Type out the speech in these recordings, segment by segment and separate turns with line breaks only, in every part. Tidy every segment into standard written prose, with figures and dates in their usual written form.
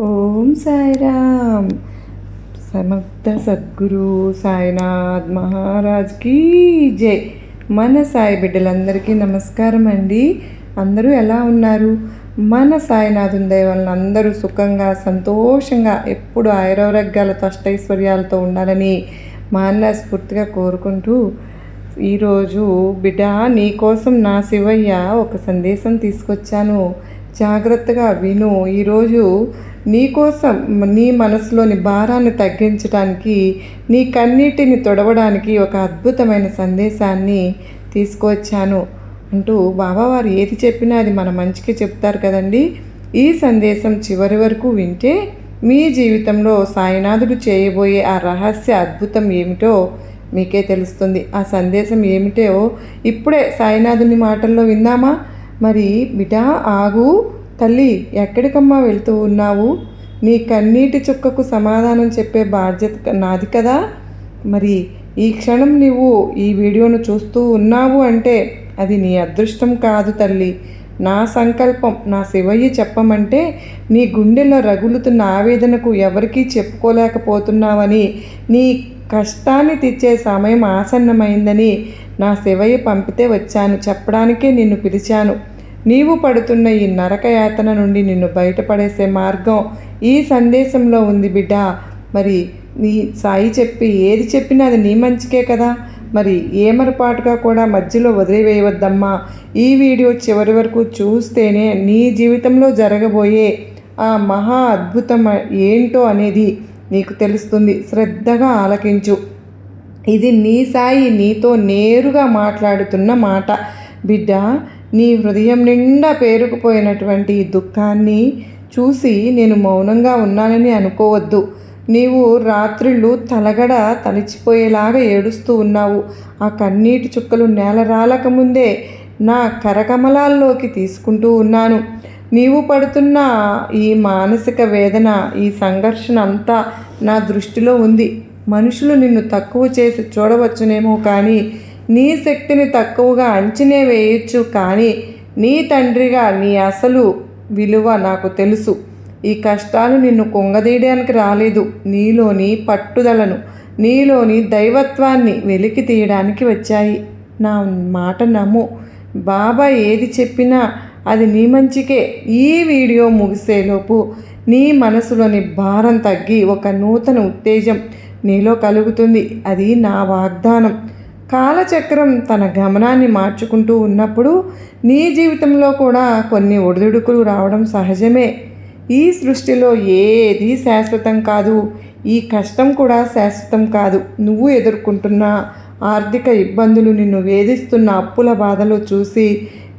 ఓం సాయిరామ్. సమర్థ సద్గురు సాయినాథ్ మహారాజ్కి జై. మన సాయి బిడ్డలందరికీ నమస్కారం అండి. అందరూ ఎలా ఉన్నారు? మన సాయినాథుని దయ వలన అందరూ సుఖంగా సంతోషంగా ఎప్పుడు ఆయురారోగ్యాలతో అష్టైశ్వర్యాలతో ఉండాలని మనస్ఫూర్తిగా కోరుకుంటూ ఈరోజు బిడ్డ నీకోసం నా శివయ్య ఒక సందేశం తీసుకొచ్చాను, జాగ్రత్తగా విను. ఈరోజు నీకోసం నీ మనసులోని భారాన్ని తగ్గించడానికి, నీ కన్నీటిని తొడవడానికి ఒక అద్భుతమైన సందేశాన్ని తీసుకువచ్చాను అంటూ బాబావారు ఏది చెప్పినా అది మన మంచికి చెప్తారు కదండి. ఈ సందేశం చివరి వరకు వింటే మీ జీవితంలో సాయినాథుడు చేయబోయే ఆ రహస్య అద్భుతం ఏమిటో మీకే తెలుస్తుంది. ఆ సందేశం ఏమిటో ఇప్పుడే సాయినాథుని మాటల్లో విందామా? మరి బిడ్డ ఆగు, తల్లి ఎక్కడికమ్మా వెళ్తూ ఉన్నావు? నీ కన్నీటి చుక్కకు సమాధానం చెప్పే బాధ్యత నాది కదా. మరి ఈ క్షణం నీవు ఈ వీడియోను చూస్తూ ఉన్నావు అంటే అది నీ అదృష్టం కాదు తల్లి, నా సంకల్పం. నా శివయ్య చెప్పమంటే నీ గుండెలో రగులుతున్న ఆవేదనకు ఎవరికీ చెప్పుకోలేకపోతున్నావని, నీ కష్టాన్ని తెచ్చే సమయం ఆసన్నమైందని నా శివయ్య పంపితే వచ్చాను చెప్పడానికే నిన్ను పిలిచాను. నీవు పడుతున్న ఈ నరకయాతన నుండి నిన్ను బయటపడేసే మార్గం ఈ సందేశంలో ఉంది బిడ్డ. మరి నీ సాయి ఏది చెప్పినా అది నీ మంచికే కదా. మరి ఏమరపాటుగా కూడా మధ్యలో వదిలివేయవద్దమ్మా. ఈ వీడియో చివరి వరకు చూస్తేనే నీ జీవితంలో జరగబోయే ఆ మహా అద్భుతం ఏంటో అనేది నీకు తెలుస్తుంది. శ్రద్ధగా ఆలకించు. ఇది నీ సాయి నీతో నేరుగా మాట్లాడుతున్న మాట బిడ్డ. నీ హృదయం నిండా పేరుకుపోయినటువంటి ఈ దుఃఖాన్ని చూసి నేను మౌనంగా ఉన్నానని అనుకోవద్దు. నీవు రాత్రిళ్ళు తలగడ తలిచిపోయేలాగా ఏడుస్తూ ఉన్నావు. ఆ కన్నీటి చుక్కలు నేల రాలకముందే నా కరకమలాల్లోకి తీసుకుంటూ ఉన్నాను. నీవు పడుతున్న ఈ మానసిక వేదన, ఈ సంఘర్షణ అంతా నా దృష్టిలో ఉంది. మనుషులు నిన్ను తక్కువ చేసి చూడవచ్చునేమో, కానీ నీ శక్తిని తక్కువగా అంచనా వేయచ్చు. కానీ నీ తండ్రిగా నీ అసలు విలువ నాకు తెలుసు. ఈ కష్టాలు నిన్ను కుంగదీయడానికి రాలేదు, నీలోని పట్టుదలను, నీలోని దైవత్వాన్ని వెలికి తీయడానికి వచ్చాయి. నా మాట నమ్ము. బాబా ఏది చెప్పినా అది నీ మంచికే. ఈ వీడియో ముగిసేలోపు నీ మనసులోని భారం తగ్గి ఒక నూతన ఉత్తేజం నీలో కలుగుతుంది. అది నా వాగ్దానం. కాలచక్రం తన గమనాన్ని మార్చుకుంటూ ఉన్నప్పుడు నీ జీవితంలో కూడా కొన్ని ఒడిదుడుకులు రావడం సహజమే. ఈ సృష్టిలో ఏది శాశ్వతం కాదు. ఈ కష్టం కూడా శాశ్వతం కాదు. నువ్వు ఎదుర్కొంటున్న ఆర్థిక ఇబ్బందులు, నిన్ను వేధిస్తున్న అప్పుల బాధలు చూసి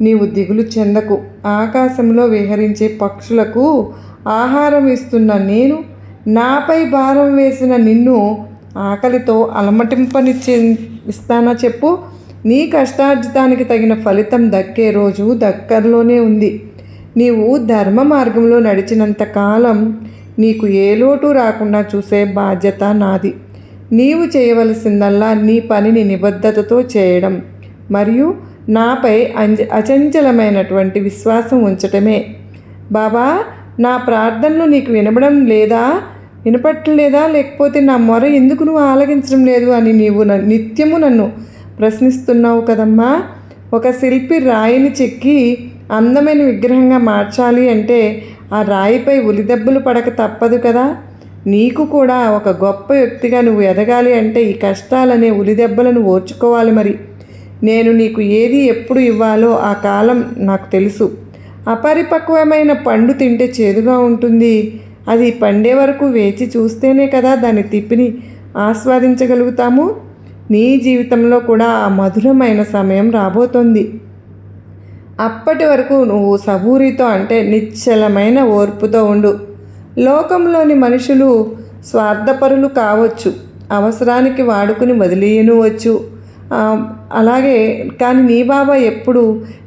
నీవు దిగులు చెందకు. ఆకాశంలో విహరించే పక్షులకు ఆహారం ఇస్తున్న నేను, నాపై భారం వేసిన నిన్ను ఆకలితో ఇస్తానా చెప్పు? నీ కష్టార్జితానికి తగిన ఫలితం దక్కే రోజు దగ్గరలోనే ఉంది. నీవు ధర్మ మార్గంలో నడిచినంత కాలం నీకు ఏ లోటు రాకుండా చూసే బాధ్యత నాది. నీవు చేయవలసిందల్లా నీ పనిని నిబద్ధతతో చేయడం మరియు నాపై అచంచలమైనటువంటి విశ్వాసం ఉంచటమే. బాబా, నా ప్రార్థనలు నీకు వినపట్టలేదా? లేకపోతే నా మొర ఎందుకు నువ్వు ఆలకించడం లేదు అని నీవు నిత్యము నన్ను ప్రశ్నిస్తున్నావు కదమ్మా. ఒక శిల్పి రాయిని చెక్కి అందమైన విగ్రహంగా మార్చాలి అంటే ఆ రాయిపై ఉలిదెబ్బలు పడక తప్పదు కదా. నీకు కూడా ఒక గొప్ప వ్యక్తిగా నువ్వు ఎదగాలి అంటే ఈ కష్టాలనే ఉలిదెబ్బలను ఓర్చుకోవాలి. మరి నేను నీకు ఏది ఎప్పుడు ఇవ్వాలో ఆ కాలం నాకు తెలుసు. అపరిపక్వమైన పండు తింటే చేదుగా ఉంటుంది. అది పండే వరకు వేచి చూస్తేనే కదా దాని తిప్పిని ఆస్వాదించగలుగుతాము. నీ జీవితంలో కూడా ఆ మధురమైన సమయం రాబోతోంది. అప్పటి వరకు నువ్వు సబూరితో అంటే నిశ్చలమైన ఓర్పుతో ఉండు. లోకంలోని మనుషులు స్వార్థపరులు కావచ్చు, అవసరానికి వాడుకుని వదిలేయనువచ్చు. అలాగే కానీ నీ బాబా ఎప్పుడు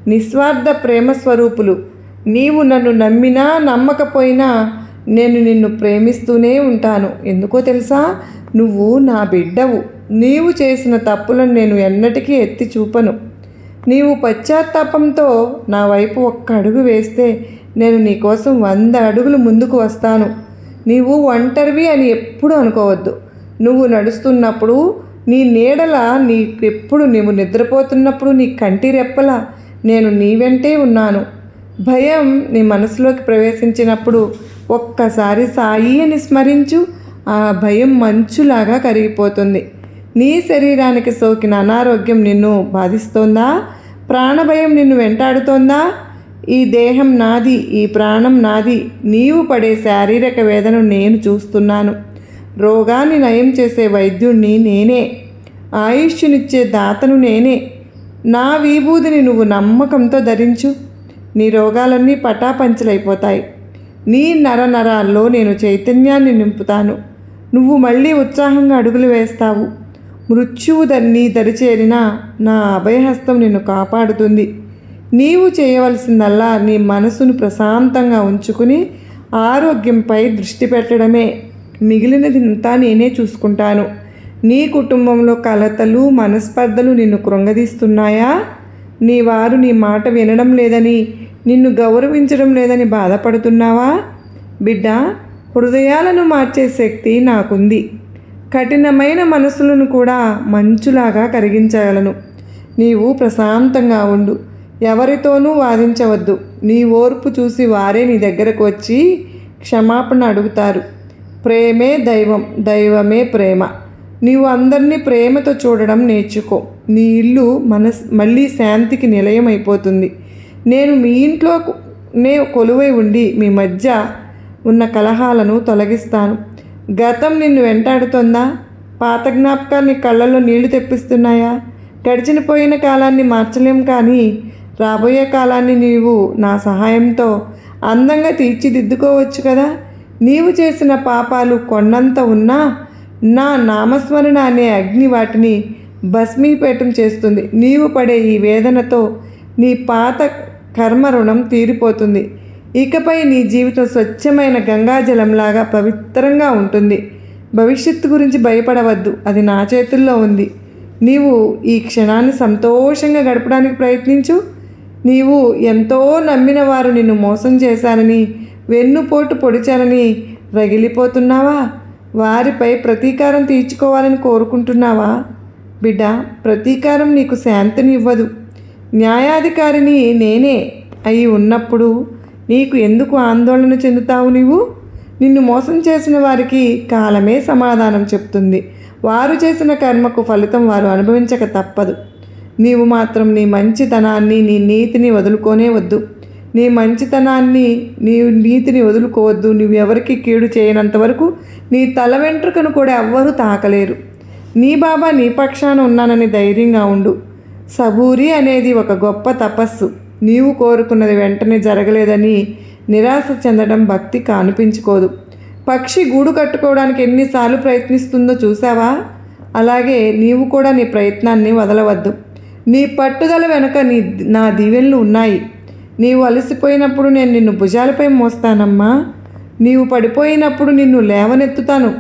నిస్వార్థ ప్రేమ స్వరూపులు. నీవు నన్ను నమ్మినా నమ్మకపోయినా నేను నిన్ను ప్రేమిస్తూనే ఉంటాను. ఎందుకో తెలుసా? నువ్వు నా బిడ్డవు. నీవు చేసిన తప్పులను నేను ఎన్నటికీ ఎత్తి చూపను. నీవు పశ్చాత్తాపంతో నా వైపు ఒక్క అడుగు వేస్తే నేను నీకోసం 100 అడుగులు ముందుకు వస్తాను. నీవు ఒంటరివి అని ఎప్పుడు అనుకోవద్దు. నువ్వు నడుస్తున్నప్పుడు నీ నీడల నీకెప్పుడు నువ్వు నిద్రపోతున్నప్పుడు నీ కంటి రెప్పల నేను నీ వెంటే ఉన్నాను. భయం నీ మనసులోకి ప్రవేశించినప్పుడు ఒక్కసారి సాయి అని స్మరించు. ఆ భయం మంచులాగా కరిగిపోతుంది. నీ శరీరానికి సోకిన అనారోగ్యం నిన్ను బాధిస్తోందా? ప్రాణభయం నిన్ను వెంటాడుతోందా? ఈ దేహం నాది, ఈ ప్రాణం నాది. నీవు పడే శారీరక వేదన నేను చూస్తున్నాను. రోగాన్ని నయం చేసే వైద్యుణ్ణి నేనే. ఆయుష్నిచ్చే దాతను నేనే. నా విభూతిని నువ్వు నమ్మకంతో ధరించు. నీ రోగాలన్నీ పటాపంచలైపోతాయి. నీ నరనరాల్లో నేను చైతన్యాన్ని నింపుతాను. నువ్వు మళ్ళీ ఉత్సాహంగా అడుగులు వేస్తావు. మృత్యువు నీ దరిచేరినా నా అభయహస్తం నిన్ను కాపాడుతుంది. నీవు చేయవలసిందల్లా నీ మనసును ప్రశాంతంగా ఉంచుకుని ఆరోగ్యంపై దృష్టి పెట్టడమే. మిగిలినదంతా నేనే చూసుకుంటాను. నీ కుటుంబంలో కలతలు, మనస్పర్ధలు నిన్ను కృంగదీస్తున్నాయా? నీ వారు నీ మాట వినడం లేదని, నిన్ను గౌరవించడం లేదని బాధపడుతున్నావా? బిడ్డ, హృదయాలను మార్చే శక్తి నాకుంది. కఠినమైన మనసులను కూడా మంచులాగా కరిగించగలను. నీవు ప్రశాంతంగా ఉండు. ఎవరితోనూ వాదించవద్దు. నీ ఓర్పు చూసి వారే నీ దగ్గరకు వచ్చి క్షమాపణ అడుగుతారు. ప్రేమే దైవం, దైవమే ప్రేమ. నీవు అందరినీ ప్రేమతో చూడడం నేర్చుకో. నీ ఇల్లు మళ్ళీ శాంతికి నిలయం అయిపోతుంది. నేను మీ ఇంట్లో కొలువై ఉండి మీ మధ్య ఉన్న కలహాలను తొలగిస్తాను. గతం నిన్ను వెంటాడుతోందా? పాత జ్ఞాపకాలు నీ కళ్ళల్లో నీళ్లు తెప్పిస్తున్నాయా? గడిచిపోయిన కాలాన్ని మార్చలేం, కానీ రాబోయే కాలాన్ని నీవు నా సహాయంతో అందంగా తీర్చిదిద్దుకోవచ్చు కదా. నీవు చేసిన పాపాలు కొండంత ఉన్నా నా నామస్మరణ అనే అగ్ని వాటిని భస్మీపేతం చేస్తుంది. నీవు పడే ఈ వేదనతో నీ పాత కర్మ రుణం తీరిపోతుంది. ఇకపై నీ జీవితం స్వచ్ఛమైన గంగాజలంలాగా పవిత్రంగా ఉంటుంది. భవిష్యత్తు గురించి భయపడవద్దు, అది నా చేతుల్లో ఉంది. నీవు ఈ క్షణాన్ని సంతోషంగా గడపడానికి ప్రయత్నించు. నీవు ఎంతో నమ్మిన వారు నిన్ను మోసం చేశారని, వెన్నుపోటు పొడిచారని రగిలిపోతున్నావా? వారిపై ప్రతీకారం తీర్చుకోవాలని కోరుకుంటున్నావా? బిడ్డ, ప్రతీకారం నీకు శాంతిని ఇవ్వదు. న్యాయాధికారిని నేనే అయి ఉన్నప్పుడు నీకు ఎందుకు ఆందోళన చెందుతావు? నిన్ను మోసం చేసిన వారికి కాలమే సమాధానం చెప్తుంది. వారు చేసిన కర్మకు ఫలితం వారు అనుభవించక తప్పదు. నీవు మాత్రం నీ మంచితనాన్ని, నీ నీతిని వదులుకోనే వద్దు. నీ మంచితనాన్ని, నీ నీతిని వదులుకోవద్దు. నువ్వు ఎవరికి కీడు చేయనంత వరకు నీ తల వెంట్రుకను కూడా ఎవ్వరూ తాకలేరు. నీ బాబా నీ పక్షాన ఉన్నానని ధైర్యంగా ఉండు. సబూరి అనేది ఒక గొప్ప తపస్సు. నీవు కోరుకున్నది వెంటనే జరగలేదని నిరాశ చెందడం భక్తికి అనిపించుకోదు. పక్షి గూడు కట్టుకోవడానికి ఎన్నిసార్లు ప్రయత్నిస్తుందో చూసావా? అలాగే నీవు కూడా నీ ప్రయత్నాన్ని వదలవద్దు. నీ పట్టుదల వెనుక నా దీవెనలు ఉన్నాయి. నీవు అలసిపోయినప్పుడు నేను నిన్ను భుజాలపై మోస్తానమ్మా. నీవు పడిపోయినప్పుడు నిన్ను లేవనెత్తుతాను.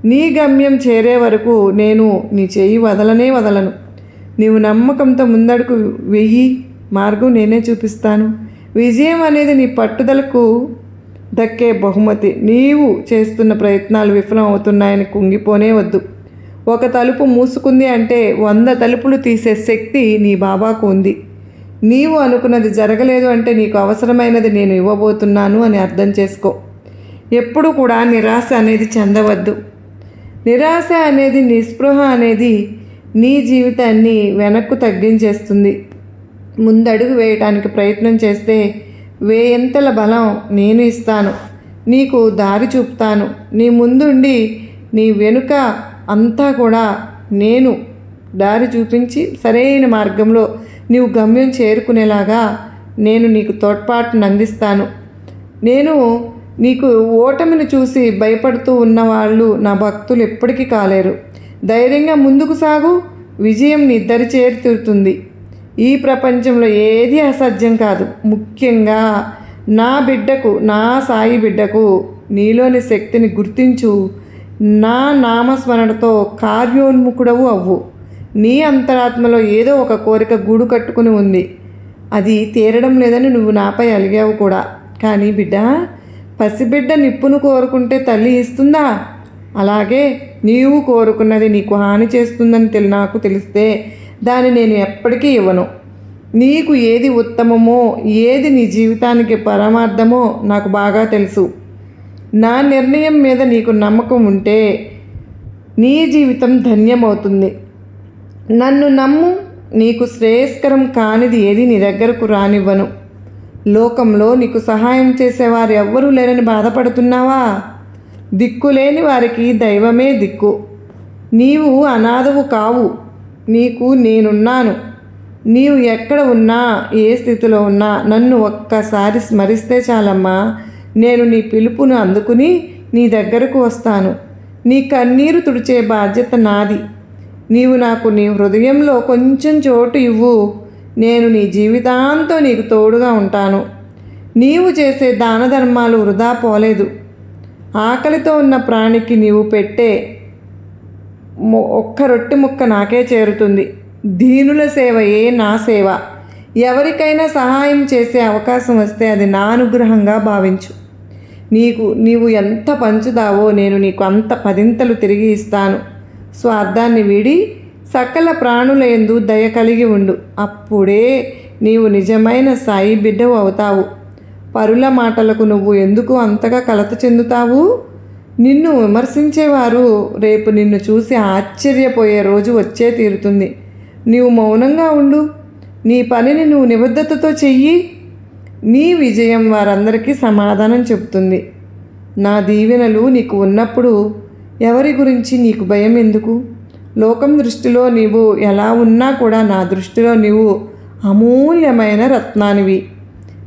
నీ గమ్యం చేరే వరకు నేను నీ చేయి వదలను. నీవు నమ్మకంతో ముందడుగు వెయ్యి, మార్గం నేనే చూపిస్తాను. విజయం అనేది నీ పట్టుదలకు దక్కే బహుమతి. నీవు చేస్తున్న ప్రయత్నాలు విఫలం అవుతున్నాయని కుంగిపోనే వద్దు. ఒక తలుపు మూసుకుంది అంటే 100 తలుపులు తీసే శక్తి నీ బాబాకు ఉంది. నీవు అనుకున్నది జరగలేదు అంటే నీకు అవసరమైనది నేను ఇవ్వబోతున్నాను అని అర్థం చేసుకో. ఎప్పుడు కూడా నిరాశ అనేది చెందవద్దు. నిరాశ అనేది, నిస్పృహ అనేది నీ జీవితాన్ని వెనక్కు తగ్గించేస్తుంది. ముందడుగు వేయటానికి ప్రయత్నం చేస్తే వేయంతల బలం నేను ఇస్తాను. నీకు దారి చూపుతాను. నీ ముందుండి నీ వెనుక అంతా కూడా నేను దారి చూపించి సరైన మార్గంలో నీవు గమ్యం చేరుకునేలాగా నేను నీకు తోడ్పాటును అందిస్తాను. నేను నీకు ఓటమిని చూసి భయపడుతూ ఉన్నవాళ్ళు నా భక్తులు ఎప్పటికీ కాలేరు. ధైర్యంగా ముందుకు సాగు. విజయం నీ దరి చేరుతుంది. ఈ ప్రపంచంలో ఏది అసాధ్యం కాదు. ముఖ్యంగా నా బిడ్డకు, నా సాయి బిడ్డకు నీలోని శక్తిని గుర్తించు. నా నామస్మరణతో కార్యోన్ముఖుడవు అవ్వు. నీ అంతరాత్మలో ఏదో ఒక కోరిక గూడు కట్టుకుని ఉంది. అది తీరడం లేదని నువ్వు నాపై అలిగావు కూడా. కానీ బిడ్డ, పసిబిడ్డ నిప్పును కోరుకుంటే తల్లి ఇస్తుందా? అలాగే నీవు కోరుకున్నది నీకు హాని చేస్తుందని నాకు తెలిస్తే దాన్ని నేను ఎప్పటికీ ఇవ్వను. నీకు ఏది ఉత్తమమో, ఏది నీ జీవితానికి పరమార్థమో నాకు బాగా తెలుసు. నా నిర్ణయం మీద నీకు నమ్మకం ఉంటే నీ జీవితం ధన్యమవుతుంది. నన్ను నమ్ము. నీకు శ్రేయస్కరం కానిది ఏది నీ దగ్గరకు రానివ్వను. లోకంలో నీకు సహాయం చేసేవారు ఎవ్వరూ లేరని బాధపడుతున్నావా? దిక్కులేని వారికి దైవమే దిక్కు. నీవు అనాథవు కావు. నీకు నేనున్నాను. నీవు ఎక్కడ ఉన్నా, ఏ స్థితిలో ఉన్నా నన్ను ఒక్కసారి స్మరిస్తే చాలమ్మా. నేను నీ పిలుపును అందుకుని నీ దగ్గరకు వస్తాను. నీ కన్నీరు తుడిచే బాధ్యత నాది. నీవు నాకు నీ హృదయంలో కొంచెం చోటు ఇవ్వు. నేను నీ జీవితాంతం నీకు తోడుగా ఉంటాను. నీవు చేసే దాన ధర్మాలు వృధా పోలేదు. ఆకలితో ఉన్న ప్రాణికి నీవు పెట్టే ఒక్క రొట్టె ముక్క నాకే చేరుతుంది. దీనుల సేవయే నా సేవ. ఎవరికైనా సహాయం చేసే అవకాశం వస్తే అది నా అనుగ్రహంగా భావించు. నీవు ఎంత పంచుదావో నేను నీకు అంత పదింతలు తిరిగి ఇస్తాను. స్వార్థాన్ని వీడి సకల ప్రాణుల యందు దయ కలిగి ఉండు. అప్పుడే నీవు నిజమైన సాయి బిడ్డవు అవుతావు. పరుల మాటలకు నువ్వు ఎందుకు అంతగా కలత చెందుతావు? నిన్ను విమర్శించేవారు రేపు నిన్ను చూసి ఆశ్చర్యపోయే రోజు వచ్చే తీరుతుంది. నీవు మౌనంగా ఉండు. నీ పనిని నువ్వు నిబద్ధతతో చెయ్యి. నీ విజయం వారందరికీ సమాధానం చెబుతుంది. నా దీవెనలు నీకు ఉన్నప్పుడు ఎవరి గురించి నీకు భయం ఎందుకు? లోకం దృష్టిలో నీవు ఎలా ఉన్నా కూడా నా దృష్టిలో నీవు అమూల్యమైన రత్నానివి.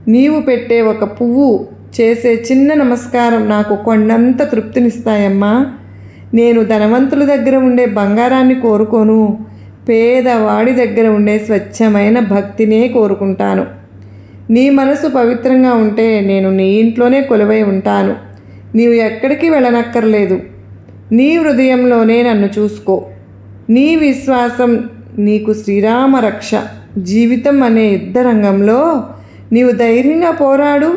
నీవు పెట్టే ఒక పువ్వు, చేసే చిన్న నమస్కారం నాకు కొండంత తృప్తినిస్తాయమ్మా. నేను ధనవంతుల దగ్గర ఉండే బంగారాన్ని కోరుకోను. పేదవాడి దగ్గర ఉండే స్వచ్ఛమైన భక్తినే కోరుకుంటాను. నీ మనసు పవిత్రంగా ఉంటే నేను నీ ఇంట్లోనే కొలువై ఉంటాను. నీవు ఎక్కడికి వెళ్ళనక్కర్లేదు. నీ హృదయంలోనే నన్ను చూసుకో. నీ విశ్వాసం నీకు శ్రీరామ రక్ష. జీవితం అనే యుద్ధరంగంలో నీవు ధైర్యంగా పోరాడు.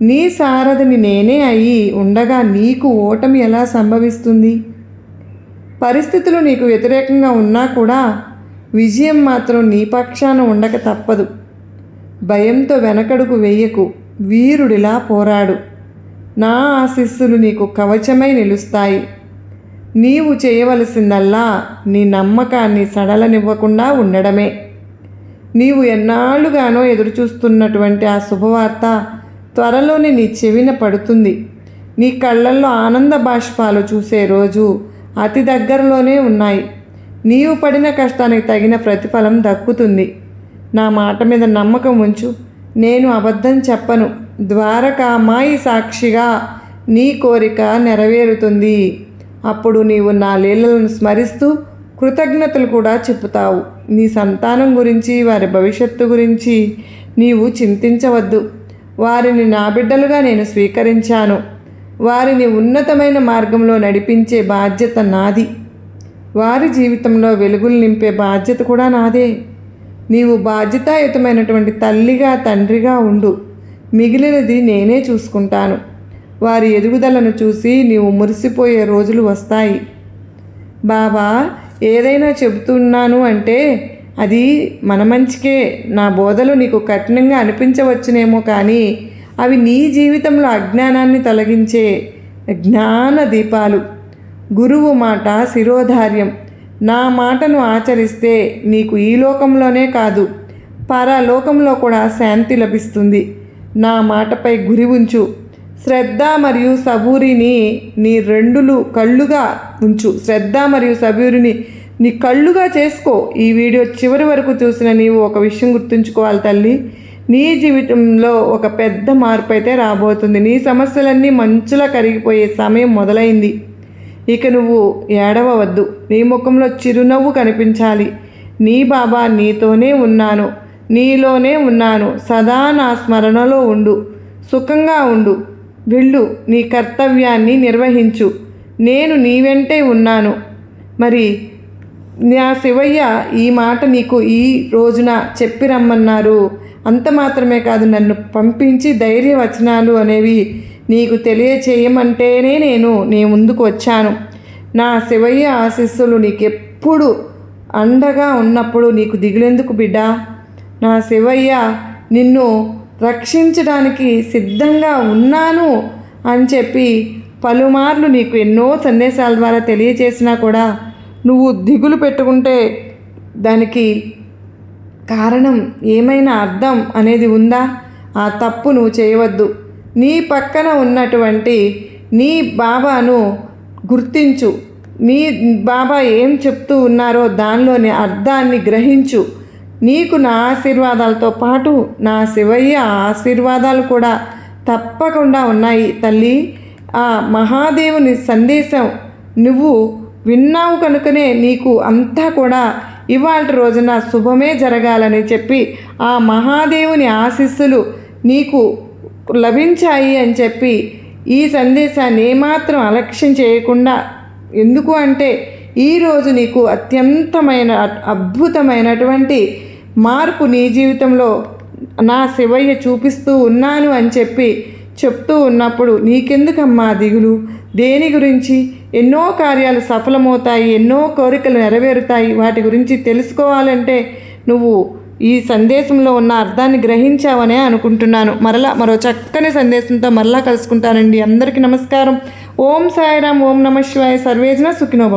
నీ సారథిని నేనే అయి ఉండగా నీకు ఓటమి ఎలా సంభవిస్తుంది? పరిస్థితులు నీకు వ్యతిరేకంగా ఉన్నా కూడా విజయం మాత్రం నీ పక్షాన ఉండక తప్పదు. భయంతో వెనకడుగు వెయ్యకు. వీరుడిలా పోరాడు. నా ఆశీస్సులు నీకు కవచమై నిలుస్తాయి. నీవు చేయవలసిందల్లా నీ నమ్మకాన్ని సడలనివ్వకుండా ఉండడమే. నీవు ఎన్నాళ్ళుగానో ఎదురుచూస్తున్నటువంటి ఆ శుభవార్త త్వరలోనే నీ చెవిన పడుతుంది. నీ కళ్ళల్లో ఆనంద బాష్పాలు చూసే రోజు అతి దగ్గరలోనే ఉన్నాయి. నీవు పడిన కష్టానికి తగిన ప్రతిఫలం దక్కుతుంది. నా మాట మీద నమ్మకం ఉంచు. నేను అబద్ధం చెప్పను. ద్వారకామాయి సాక్షిగా నీ కోరిక నెరవేరుతుంది. అప్పుడు నీవు నా లీలలను స్మరిస్తూ కృతజ్ఞతలు కూడా చెప్పుతావు. నీ సంతానం గురించి, వారి భవిష్యత్తు గురించి నీవు చింతించవద్దు. వారిని నా బిడ్డలుగా నేను స్వీకరించాను. వారిని ఉన్నతమైన మార్గంలో నడిపించే బాధ్యత నాది. వారి జీవితంలో వెలుగులు నింపే బాధ్యత కూడా నాదే. నీవు బాధ్యతాయుతమైనటువంటి తల్లిగా, తండ్రిగా ఉండు. మిగిలినది నేనే చూసుకుంటాను. వారి ఎదుగుదలను చూసి నీవు మురిసిపోయే రోజులు వస్తాయి. బాబా ఏదైనా చెబుతున్నాను అంటే అది మన మంచికే. నా బోధలు నీకు కఠినంగా అనిపించవచ్చునేమో, కానీ అవి నీ జీవితంలో అజ్ఞానాన్ని తొలగించే జ్ఞాన దీపాలు. గురువు మాట శిరోధార్యం. నా మాటను ఆచరిస్తే నీకు ఈ లోకంలోనే కాదు, పరలోకంలో కూడా శాంతి లభిస్తుంది. నా మాటపై గురి ఉంచు. శ్రద్ధ మరియు సబూరిని నీ కళ్ళుగా ఉంచు. శ్రద్ధ మరియు సబూరిని నీ కళ్ళుగా చేసుకో. ఈ వీడియో చివరి వరకు చూసిన నీవు ఒక విషయం గుర్తుంచుకోవాలి తల్లి. నీ జీవితంలో ఒక పెద్ద మార్పు అయితే రాబోతుంది. నీ సమస్యలన్నీ మంచులా కరిగిపోయే సమయం మొదలైంది. ఇక నువ్వు ఏడవవద్దు. నీ ముఖంలో చిరునవ్వు కనిపించాలి. నీ బాబా నీతోనే ఉన్నాను, నీలోనే ఉన్నాను. సదా నా స్మరణలో ఉండు. సుఖంగా ఉండు. వెళ్ళు. నీ కర్తవ్యాన్ని నిర్వహించు. నేను నీ వెంటే ఉన్నాను. మరి నా శివయ్య ఈ మాట నీకు ఈ రోజున చెప్పి రమ్మన్నారు. అంత మాత్రమే కాదు, నన్ను పంపించి ధైర్యవచనాలు అనేవి నీకు తెలియచేయమంటేనే నేను నీ ముందుకు వచ్చాను. నా శివయ్య ఆశీస్సులు నీకెప్పుడు అండగా ఉన్నప్పుడు నీకు దిగులెందుకు బిడ్డా? నా శివయ్య నిన్ను రక్షించడానికి సిద్ధంగా ఉన్నాను అని చెప్పి పలుమార్లు నీకు ఎన్నో సందేశాల ద్వారా తెలియచేసినా కూడా నువ్వు దిగులు పెట్టుకుంటే దానికి కారణం ఏమైనా అర్థం అనేది ఉందా? ఆ తప్పు నువ్వు చేయవద్దు. నీ పక్కన ఉన్నటువంటి నీ బాబాను గుర్తించు. నీ బాబా ఏం చెప్తూ ఉన్నారో దానిలోని అర్థాన్ని గ్రహించు. నీకు నా ఆశీర్వాదాలతో పాటు నా శివయ్య ఆశీర్వాదాలు కూడా తప్పకుండా ఉన్నాయి తల్లి. ఆ మహాదేవుని సందేశం నువ్వు విన్నావు కనుకనే నీకు అంతా కూడా ఇవాళ రోజున శుభమే జరగాలని చెప్పి ఆ మహాదేవుని ఆశీస్సులు నీకు లభించాయి అని చెప్పి ఈ సందేశాన్ని ఏమాత్రం అలక్ష్యం చేయకుండా, ఎందుకు అంటే ఈరోజు నీకు అత్యంతమైన అద్భుతమైనటువంటి మార్పు నీ జీవితంలో నా శివయ్య చూపిస్తూ ఉన్నాను అని చెప్పి చెప్తూ ఉన్నప్పుడు నీకెందుకమ్మా దిగులు? దేని గురించి? ఎన్నో కార్యాలు సఫలమవుతాయి, ఎన్నో కోరికలు నెరవేరుతాయి. వాటి గురించి తెలుసుకోవాలంటే నువ్వు ఈ సందేశంలో ఉన్న అర్థాన్ని గ్రహించావనే అనుకుంటున్నాను. మరో చక్కని సందేశంతో మరలా కలుసుకుంటానండి. అందరికీ నమస్కారం. ఓం సాయిరామ్, ఓం నమః శివాయ. సర్వేజన సుఖినో భవంతు.